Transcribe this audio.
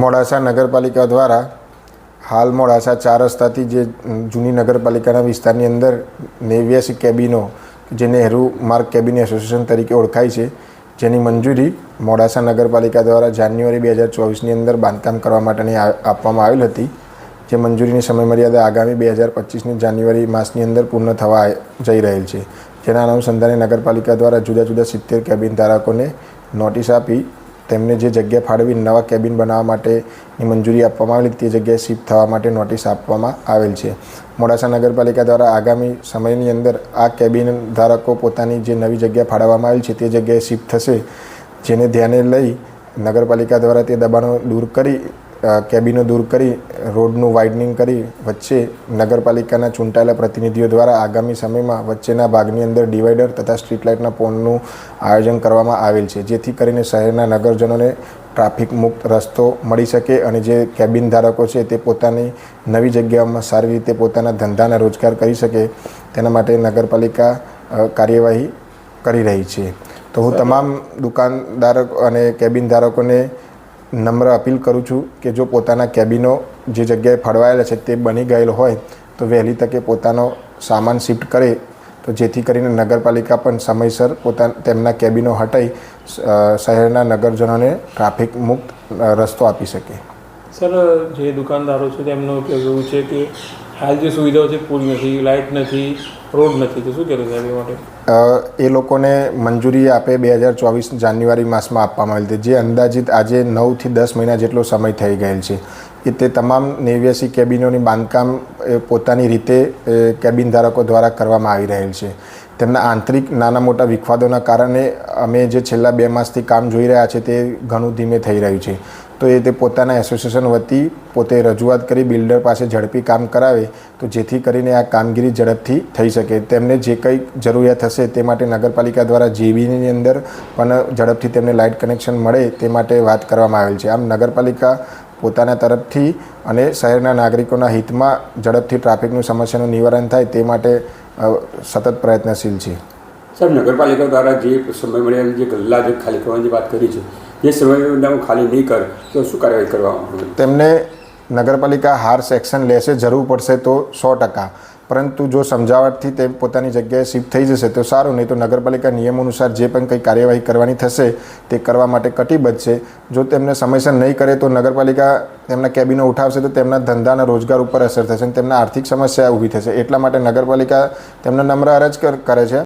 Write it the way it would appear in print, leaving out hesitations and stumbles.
મોડાસા નગરપાલિકા દ્વારા હાલ મોડાસા 4 રસ્તાથી જે જૂની નગરપાલિકાના વિસ્તારની અંદર 89 કેબિનો જે નહેરુ માર્ગ કેબિન એસોસિએશન તરીકે ઓળખાય છે, જેની મંજૂરી મોડાસા નગરપાલિકા દ્વારા જાન્યુઆરી 2024ની અંદર બાંધકામ કરવા માટેની આપવામાં આવેલ હતી. જે મંજૂરીની સમયમર્યાદા આગામી 2025ની જાન્યુઆરી માસની અંદર પૂર્ણ થવા જઈ રહેલ છે. જેના અનુસંધાને નગરપાલિકા દ્વારા જુદા જુદા 70 કેબિન ધારકોને નોટિસ આપી તેમને જે જગ્યા ફાળવી નવા કેબિન બનાવવા માટેની મંજૂરી આપવામાં આવેલી તે જગ્યાએ શિફ્ટ થવા માટે નોટિસ આપવામાં આવેલ છે. મોડાસા નગરપાલિકા દ્વારા આગામી સમયની અંદર આ કેબિન ધારકો પોતાની જે નવી જગ્યા ફાળવવામાં આવેલ છે તે જગ્યાએ શિફ્ટ થશે, જેને ધ્યાને લઈ નગરપાલિકા દ્વારા તે દબાણો દૂર કરી કેબિનો દૂર કરી રોડનું વાઇડનિંગ કરી વચ્ચે નગરપાલિકાના ચૂંટાયેલા પ્રતિનિધિઓ દ્વારા આગામી સમયમાં વચ્ચેના ભાગની અંદર ડિવાઈડર તથા સ્ટ્રીટ લાઇટના પોલનું આયોજન કરવામાં આવેલ છે, જેથી કરીને શહેરના નગરજનોને ટ્રાફિક મુક્ત રસ્તો મળી શકે અને જે કેબિન ધારકો છે તે પોતાની નવી જગ્યાઓમાં સારી રીતે પોતાના ધંધાના રોજગાર કરી શકે તેના માટે નગરપાલિકા કાર્યવાહી કરી રહી છે. તો હું તમામ દુકાનદારો અને કેબિન ધારકોને નમ્ર અપીલ કરું છું કે જો પોતાના કેબિનો જે જગ્યાએ ફળવાયેલા છે તે બની ગયેલ હોય તો વહેલી તકે પોતાનો સામાન શિફ્ટ કરે, તો જેથી કરીને નગરપાલિકા પણ સમયસર તેમના કેબિનો હટાવી શહેરના નગરજનોને ટ્રાફિક મુક્ત રસ્તો આપી શકે. સર, જે દુકાનદારો છે તેમનું કહેવું છે કે હાલ જે સુવિધાઓ છે પૂરી નથી, લાઇટ નથી, રોડ નથી, તો શું કહેવું સાહેબ એ માટે? એ લોકોને મંજૂરી આપે 2024 જાન્યુઆરી માસમાં આપવામાં આવેલી હતી, જે અંદાજિત આજે 9 થી 10 મહિના જેટલો સમય થઈ ગયેલ છે. તે તમામ 89 કેબિનોની બાંધકામ પોતાની રીતે કેબિન ધારકો દ્વારા કરવામાં આવી રહેલ છે. તેમના આંતરિક નાના મોટા વિખવાદોના કારણે અમે જે છેલ્લા 2 માસથી કામ જોઈ રહ્યા છે તે ઘણું ધીમે થઈ રહ્યું છે. તો તે પોતાના એસોસિએશન વતી પોતે રજૂઆત કરી બિલ્ડર પાસે ઝડપી કામ કરાવે, તો જેથી કરીને આ કામગીરી ઝડપથી થઈ શકે. તેમને જે કંઈ જરૂરિયાત હશે તે માટે નગરપાલિકા દ્વારા જેબીની અંદર પણ ઝડપથી તેમને લાઇટ કનેક્શન મળે તે માટે વાત કરવામાં આવેલ છે. આમ નગરપાલિકા પોતાના તરફથી અને શહેરના નાગરિકોના હિતમાં ઝડપથી ટ્રાફિકની સમસ્યાનું નિવારણ થાય તે માટે સતત પ્રયત્નશીલ છે. સર, નગરપાલિકા દ્વારા જે સમય મળ્યા જે ગલ્લા જે ખાલી કરવાની વાત કરી છે, જે સમયમાં ખાલી નહીં કરે તો શું કાર્યવાહી કરવામાં? તેમને નગરપાલિકા હાર્શ એક્શન લેશે, જરૂર પડશે તો 100%, પરંતુ જો સમજાવટથી તે પોતાની જગ્યાએ શિફ્ટ થઈ જશે તો સારું, નહીં તો નગરપાલિકા નિયમો અનુસાર જે પણ કંઈ કાર્યવાહી કરવાની થશે તે કરવા માટે કટિબદ્ધ છે. જો તેમને સમયસર નહીં કરે તો નગરપાલિકા તેમના કેબિનો ઉઠાવશે તો તેમના ધંધાના રોજગાર ઉપર અસર થશે અને તેમના આર્થિક સમસ્યા ઊભી થશે. એટલા માટે નગરપાલિકા તેમને નમ્ર અરજ કરે છે